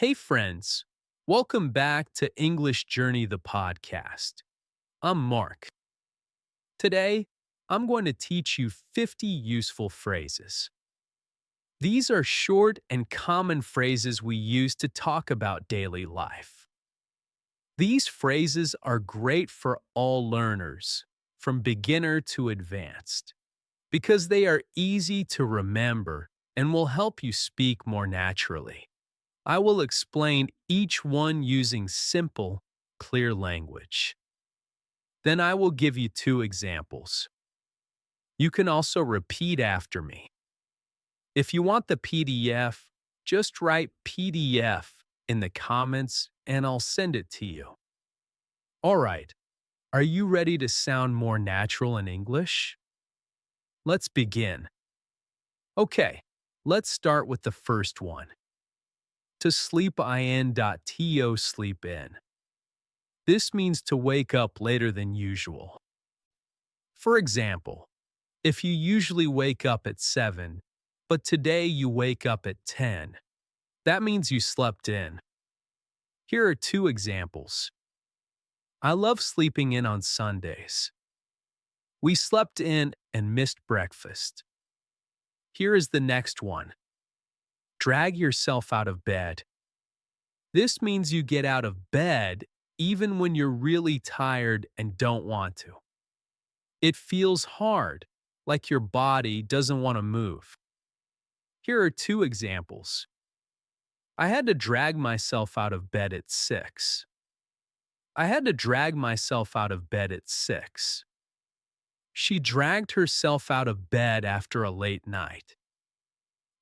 Hey, friends. Welcome back to English Journey, the podcast. I'm Mark. Today, I'm going to teach you 50 useful phrases. These are short and common phrases we use to talk about daily life. These phrases are great for all learners, from beginner to advanced, because they are easy to remember and will help you speak more naturally. I will explain each one using simple, clear language. Then I will give you two examples. You can also repeat after me. If you want the PDF, just write PDF in the comments and I'll send it to you. All right, are you ready to sound more natural in English? Let's begin. Okay, let's start with the first one. To sleep in.to sleep in. This means to wake up later than usual. For example, if you usually wake up at 7, but today you wake up at 10, that means you slept in. Here are two examples. I love sleeping in on Sundays. We slept in and missed breakfast. Here is the next one. Drag yourself out of bed. This means you get out of bed even when you're really tired and don't want to. It feels hard, like your body doesn't want to move. Here are two examples. I had to drag myself out of bed at 6. I had to drag myself out of bed at 6. She dragged herself out of bed after a late night.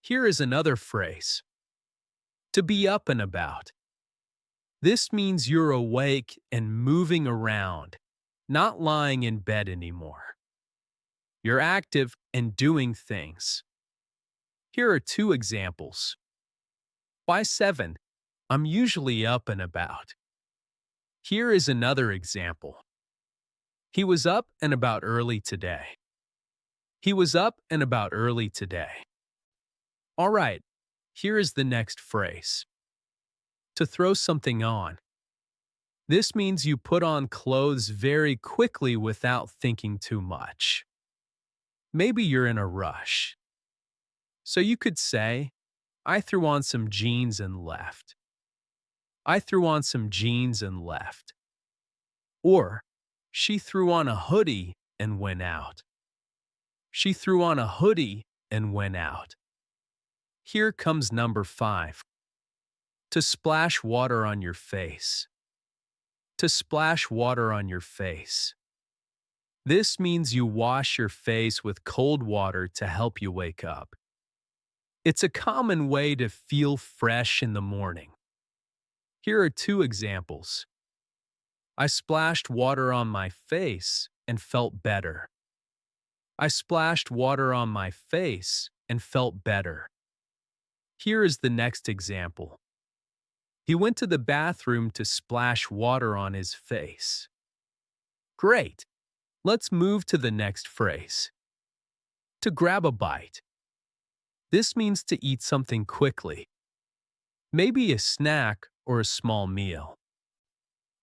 Here is another phrase. To be up and about. This means you're awake and moving around, not lying in bed anymore. You're active and doing things. Here are two examples. By 7, I'm usually up and about. Here is another example. He was up and about early today. He was up and about early today. All right, here is the next phrase. To throw something on. This means you put on clothes very quickly without thinking too much. Maybe you're in a rush. So you could say, I threw on some jeans and left. I threw on some jeans and left. Or, she threw on a hoodie and went out. She threw on a hoodie and went out. Here comes number 5. To splash water on your face. To splash water on your face. This means you wash your face with cold water to help you wake up. It's a common way to feel fresh in the morning. Here are two examples. I splashed water on my face and felt better. I splashed water on my face and felt better. Here is the next example. He went to the bathroom to splash water on his face. Great! Let's move to the next phrase. To grab a bite. This means to eat something quickly. Maybe a snack or a small meal.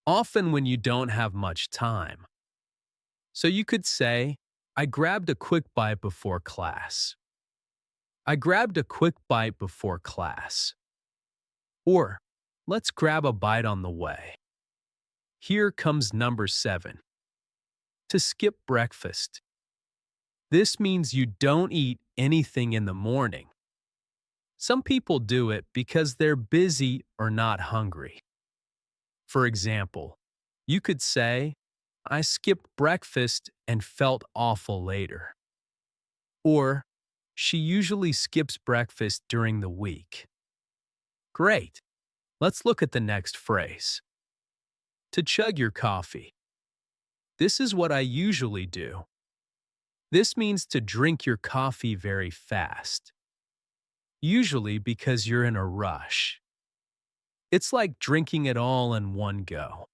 Often when you don't have much time. So you could say, I grabbed a quick bite before class. I grabbed a quick bite before class. Or, let's grab a bite on the way. Here comes number 7. To skip breakfast. This means you don't eat anything in the morning. Some people do it because they're busy or not hungry. For example, you could say, I skipped breakfast and felt awful later. Or, she usually skips breakfast during the week. Great! Let's look at the next phrase. To chug your coffee. This is what I usually do. This means to drink your coffee very fast. Usually because you're in a rush. It's like drinking it all in one go.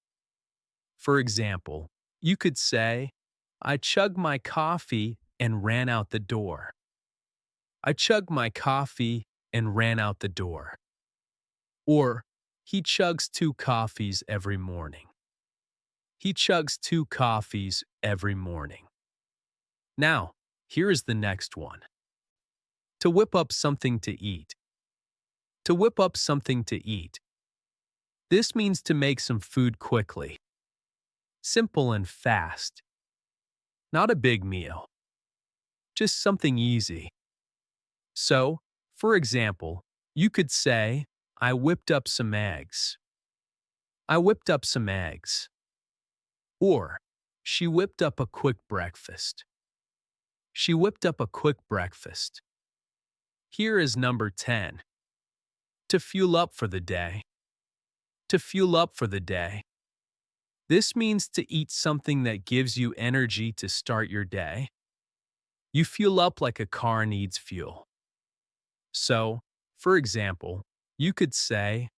For example, you could say, I chugged my coffee and ran out the door. I chugged my coffee and ran out the door. Or, He chugs 2 coffees every morning. He chugs 2 coffees every morning. Now, here is the next one. To whip up something to eat. To whip up something to eat. This means to make some food quickly. Simple and fast. Not a big meal. Just something easy. So, for example, you could say, I whipped up some eggs. I whipped up some eggs. Or, she whipped up a quick breakfast. She whipped up a quick breakfast. Here is number 10. To fuel up for the day. To fuel up for the day. This means to eat something that gives you energy to start your day. You fuel up like a car needs fuel. So, for example, you could say,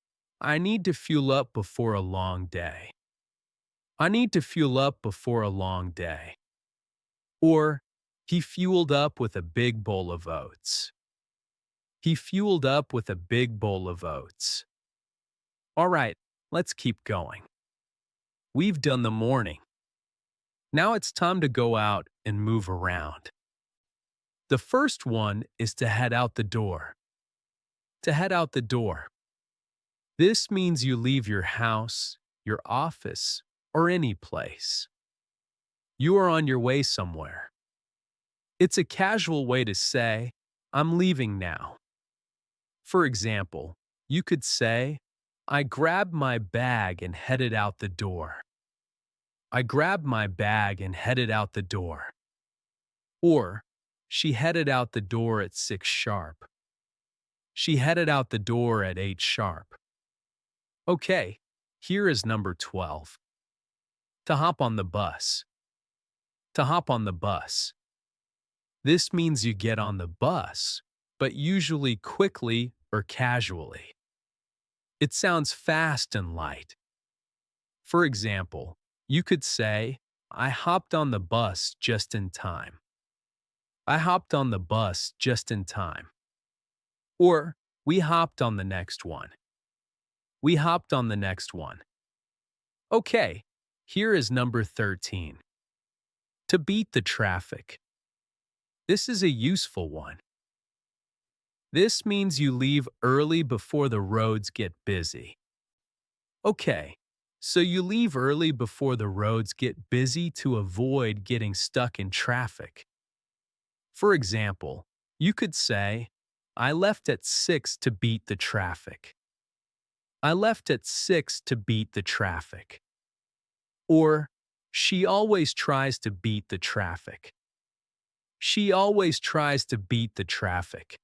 I need to fuel up before a long day. I need to fuel up before a long day. Or, he fueled up with a big bowl of oats. He fueled up with a big bowl of oats. All right, let's keep going. We've done the morning. Now it's time to go out and move around. The first one is to head out the door. To head out the door. This means you leave your house, your office, or any place. You are on your way somewhere. It's a casual way to say, I'm leaving now. For example, you could say, I grabbed my bag and headed out the door. I grabbed my bag and headed out the door. Or, she headed out the door at 6 sharp. She headed out the door at 8 sharp. Okay, here is number 12. To hop on the bus. To hop on the bus. This means you get on the bus, but usually quickly or casually. It sounds fast and light. For example, you could say, I hopped on the bus just in time. I hopped on the bus just in time. Or, we hopped on the next one. We hopped on the next one. Okay, here is number 13. To beat the traffic. This is a useful one. This means you leave early before the roads get busy. Okay, so you leave early before the roads get busy to avoid getting stuck in traffic. For example, you could say, I left at 6 to beat the traffic. I left at 6 to beat the traffic. Or, she always tries to beat the traffic. She always tries to beat the traffic.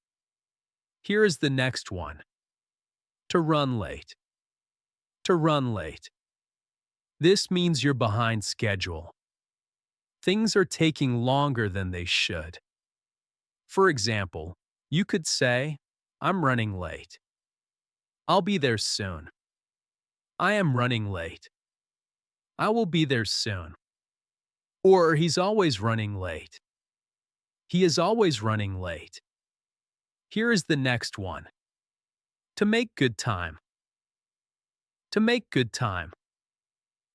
Here is the next one. To run late. To run late. This means you're behind schedule. Things are taking longer than they should. For example, you could say, I'm running late. I'll be there soon. I am running late. I will be there soon. Or he's always running late. He is always running late. Here is the next one. To make good time. To make good time.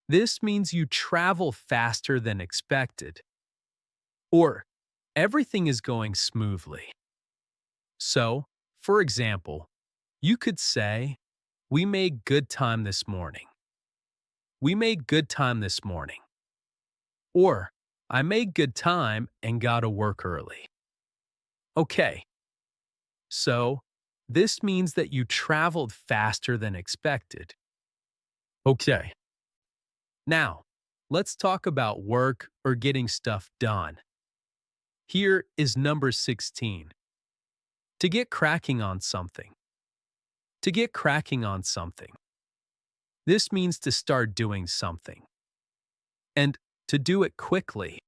This means you travel faster than expected. Or, everything is going smoothly. So, for example, you could say, we made good time this morning. We made good time this morning. Or, I made good time and got to work early. Okay. So, this means that you traveled faster than expected. Okay. Now, let's talk about work or getting stuff done. Here is number 16. To get cracking on something. To get cracking on something. This means to start doing something. And to do it quickly.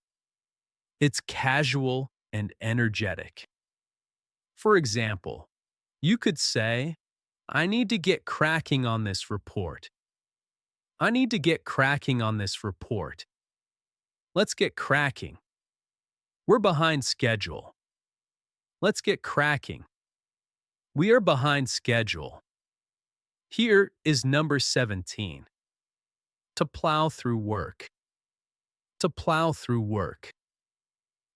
It's casual and energetic. For example, you could say, I need to get cracking on this report. I need to get cracking on this report. Let's get cracking. We're behind schedule. Let's get cracking. We are behind schedule. Here is number 17. To plow through work. To plow through work.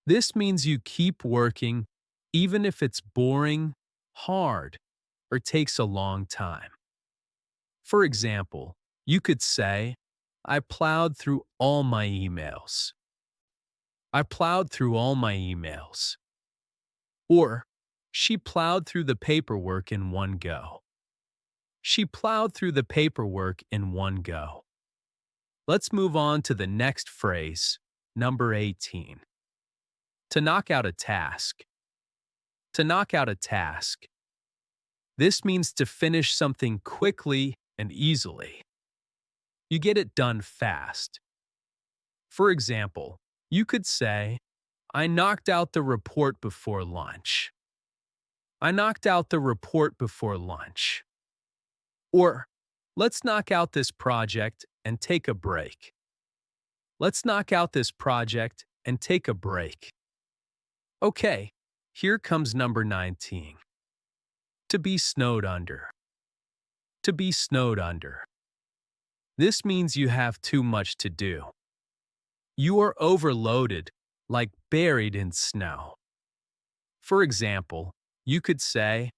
This means you keep working even if it's boring, hard, or takes a long time. For example, you could say, I plowed through all my emails. I plowed through all my emails. Or, she plowed through the paperwork in one go. She plowed through the paperwork in one go. Let's move on to the next phrase, number 18. To knock out a task. To knock out a task. This means to finish something quickly and easily. You get it done fast. For example, you could say, I knocked out the report before lunch. I knocked out the report before lunch. Or, let's knock out this project and take a break. Let's knock out this project and take a break. Okay, here comes number 19. To be snowed under. To be snowed under. This means you have too much to do. You are overloaded, like buried in snow. For example, you could say,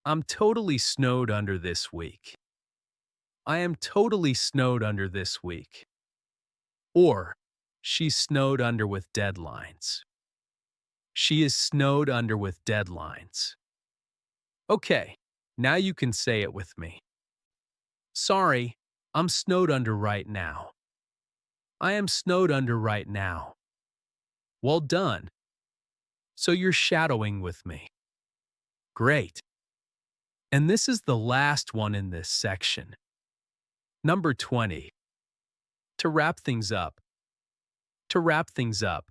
I'm totally snowed under this week. I am totally snowed under this week. Or, she's snowed under with deadlines. She is snowed under with deadlines. Okay, now you can say it with me. Sorry, I'm snowed under right now. I am snowed under right now. Well done. So you're shadowing with me. Great. And this is the last one in this section. Number 20. To wrap things up. To wrap things up.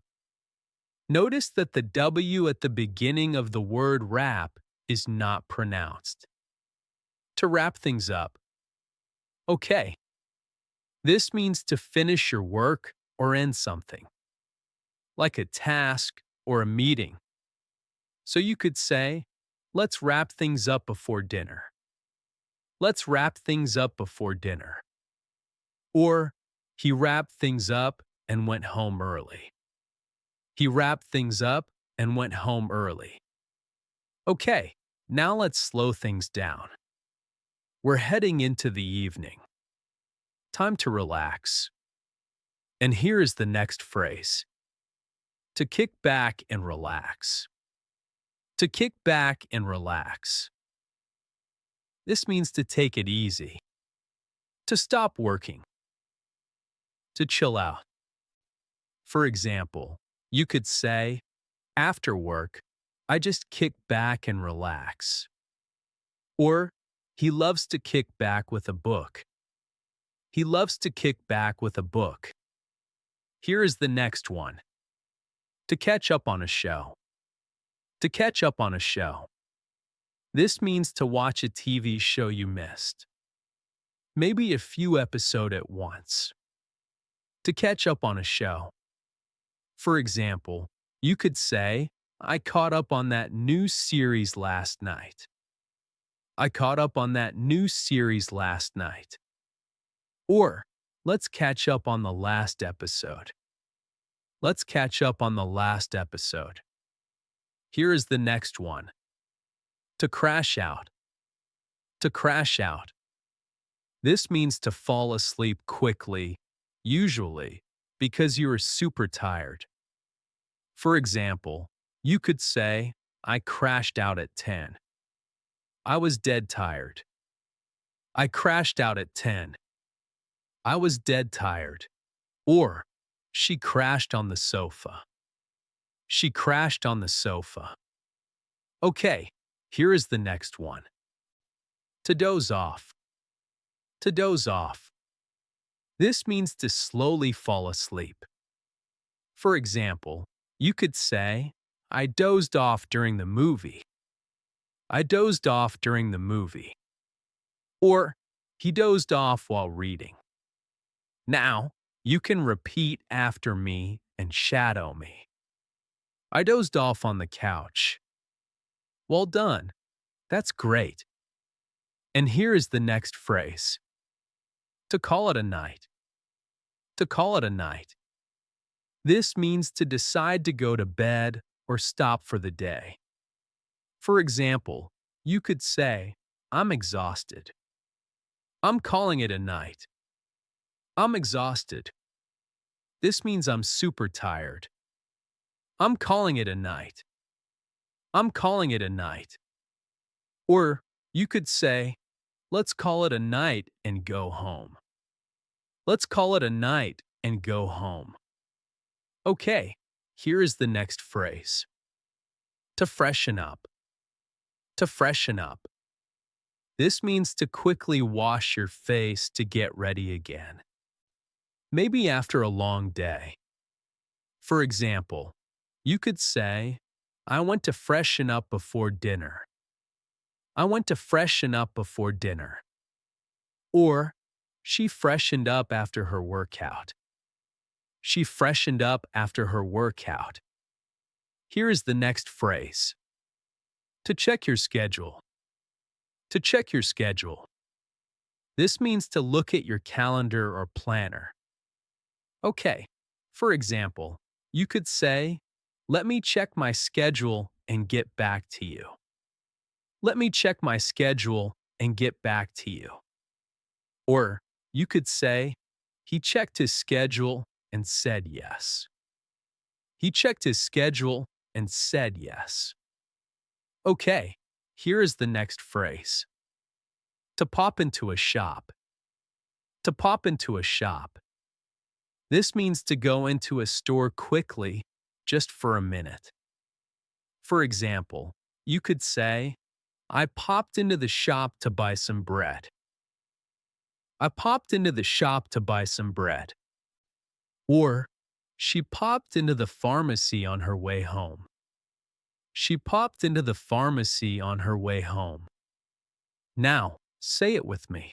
Notice that the W at the beginning of the word wrap is not pronounced. To wrap things up. Okay. This means to finish your work or end something, like a task or a meeting. So you could say, let's wrap things up before dinner. Let's wrap things up before dinner. Or, he wrapped things up and went home early. He wrapped things up and went home early. Okay, now let's slow things down. We're heading into the evening. Time to relax. And here is the next phrase. To kick back and relax. To kick back and relax. This means to take it easy. To stop working. To chill out. For example, you could say, after work, I just kick back and relax. Or, he loves to kick back with a book. He loves to kick back with a book. Here is the next one. To catch up on a show. To catch up on a show. This means to watch a TV show you missed. Maybe a few episodes at once. To catch up on a show. For example, you could say, I caught up on that new series last night. I caught up on that new series last night. Or, let's catch up on the last episode. Let's catch up on the last episode. Here is the next one. To crash out. To crash out. This means to fall asleep quickly, usually because you are super tired. For example, you could say, I crashed out at 10. I was dead tired. I crashed out at 10. I was dead tired. Or, she crashed on the sofa. She crashed on the sofa. Okay, here is the next one. To doze off. To doze off. This means to slowly fall asleep. For example, you could say, I dozed off during the movie. I dozed off during the movie. Or, he dozed off while reading. Now, you can repeat after me and shadow me. I dozed off on the couch. Well done. That's great. And here is the next phrase. To call it a night. To call it a night. This means to decide to go to bed or stop for the day. For example, you could say, I'm exhausted. I'm calling it a night. I'm exhausted. This means I'm super tired. I'm calling it a night. I'm calling it a night. Or you could say, let's call it a night and go home. Let's call it a night and go home. Okay, here is the next phrase. To freshen up. To freshen up. This means to quickly wash your face to get ready again. Maybe after a long day. For example, you could say, I went to freshen up before dinner. I went to freshen up before dinner. Or, she freshened up after her workout. She freshened up after her workout. Here is the next phrase. To check your schedule. To check your schedule. This means to look at your calendar or planner. Okay, for example, you could say, let me check my schedule and get back to you. Let me check my schedule and get back to you. Or you could say, he checked his schedule and said yes. He checked his schedule and said yes. Okay, here is the next phrase. To pop into a shop. To pop into a shop. This means to go into a store quickly, just for a minute. For example, you could say, I popped into the shop to buy some bread. I popped into the shop to buy some bread. Or, she popped into the pharmacy on her way home. She popped into the pharmacy on her way home. Now, say it with me.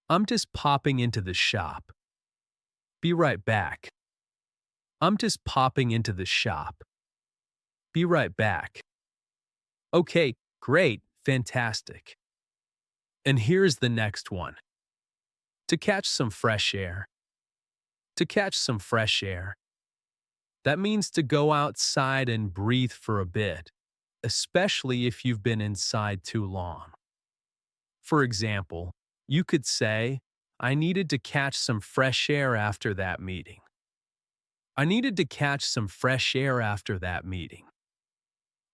I'm just popping into the shop. Be right back. I'm just popping into the shop. Be right back. Okay, great, fantastic. And here's the next one. To catch some fresh air. To catch some fresh air. That means to go outside and breathe for a bit, especially if you've been inside too long. For example, you could say, I needed to catch some fresh air after that meeting. I needed to catch some fresh air after that meeting.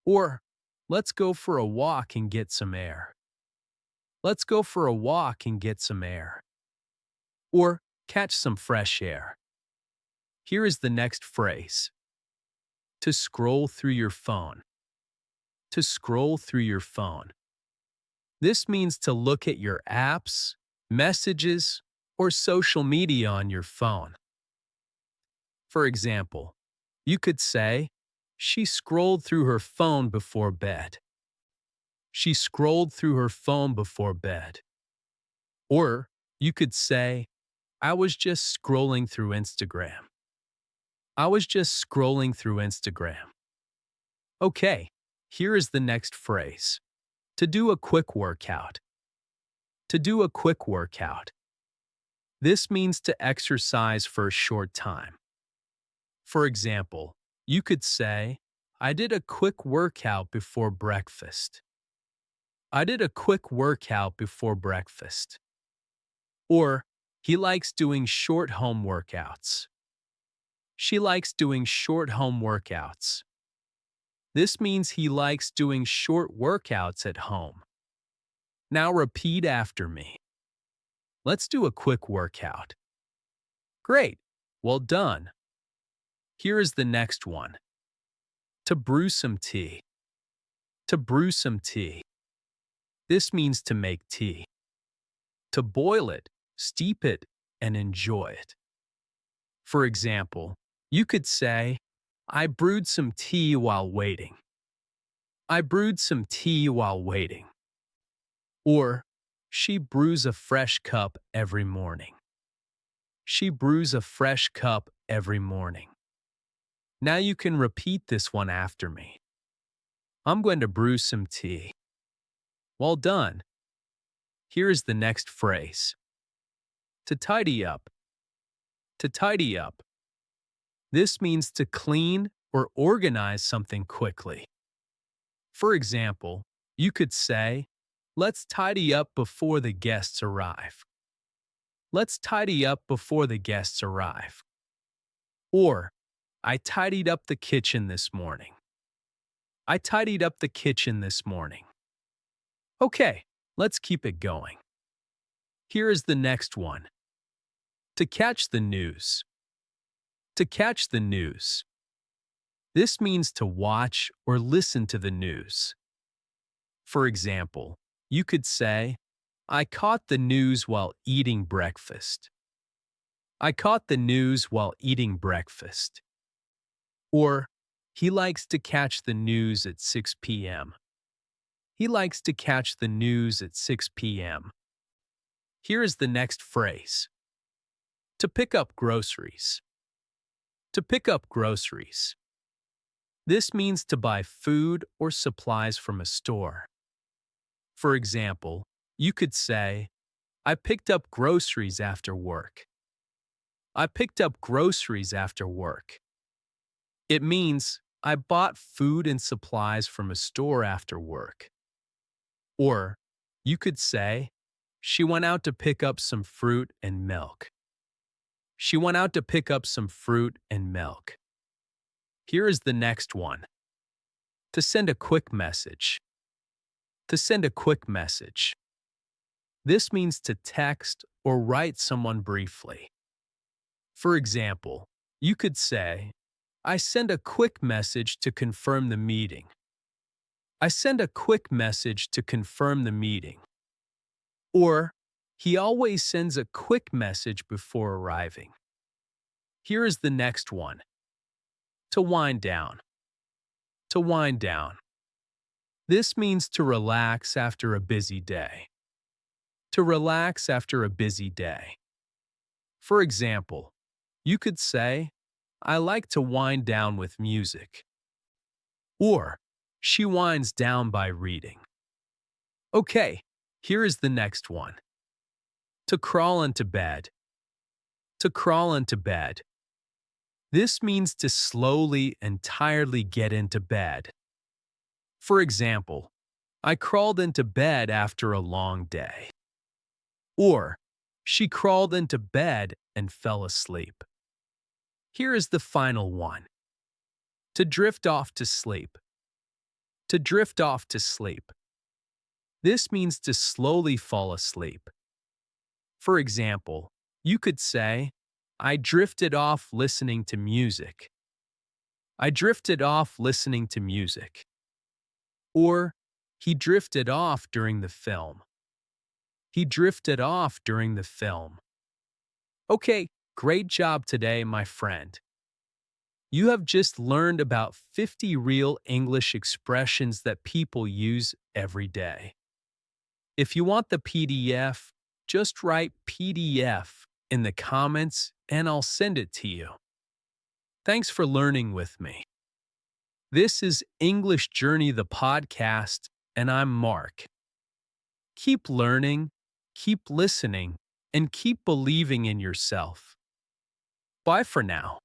Or, let's go for a walk and get some air. Let's go for a walk and get some air. Or, catch some fresh air. Here is the next phrase. To scroll through your phone. To scroll through your phone. This means to look at your apps, messages, or social media on your phone. For example, you could say, she scrolled through her phone before bed. She scrolled through her phone before bed. Or you could say, I was just scrolling through Instagram. I was just scrolling through Instagram. Okay, here is the next phrase. To do a quick workout. To do a quick workout. This means to exercise for a short time. For example, you could say, I did a quick workout before breakfast. I did a quick workout before breakfast. Or, he likes doing short home workouts. She likes doing short home workouts. This means he likes doing short workouts at home. Now repeat after me. Let's do a quick workout. Great, well done. Here is the next one. To brew some tea. To brew some tea. This means to make tea. To boil it, steep it, and enjoy it. For example, you could say, I brewed some tea while waiting. I brewed some tea while waiting. Or, she brews a fresh cup every morning. She brews a fresh cup every morning. Now you can repeat this one after me. I'm going to brew some tea. Well done. Here is the next phrase. To tidy up. To tidy up. This means to clean or organize something quickly. For example, you could say, let's tidy up before the guests arrive. Let's tidy up before the guests arrive. Or, I tidied up the kitchen this morning. I tidied up the kitchen this morning. Okay, let's keep it going. Here is the next one. To catch the news. To catch the news. This means to watch or listen to the news. For example, you could say, I caught the news while eating breakfast. I caught the news while eating breakfast. Or, he likes to catch the news at 6 p.m. He likes to catch the news at 6 p.m. Here is the next phrase. To pick up groceries. To pick up groceries. This means to buy food or supplies from a store. For example, you could say, I picked up groceries after work. I picked up groceries after work. It means I bought food and supplies from a store after work. Or, you could say, she went out to pick up some fruit and milk. She went out to pick up some fruit and milk. Here is the next one. To send a quick message. To send a quick message. This means to text or write someone briefly. For example, you could say, I send a quick message to confirm the meeting. I send a quick message to confirm the meeting. Or, he always sends a quick message before arriving. Here is the next one. To wind down. To wind down. This means to relax after a busy day. To relax after a busy day. For example, you could say, I like to wind down with music. Or, she winds down by reading. Okay, here is the next one. To crawl into bed. To crawl into bed. This means to slowly and tiredly get into bed. For example, I crawled into bed after a long day. Or, she crawled into bed and fell asleep. Here is the final one. To drift off to sleep. To drift off to sleep. This means to slowly fall asleep. For example, you could say, I drifted off listening to music. I drifted off listening to music. Or, he drifted off during the film. He drifted off during the film. Okay, great job today, my friend. You have just learned about 50 real English expressions that people use every day. If you want the PDF, just write PDF in the comments and I'll send it to you. Thanks for learning with me. This is English Journey the podcast, and I'm Mark. Keep learning, keep listening, and keep believing in yourself. Bye for now.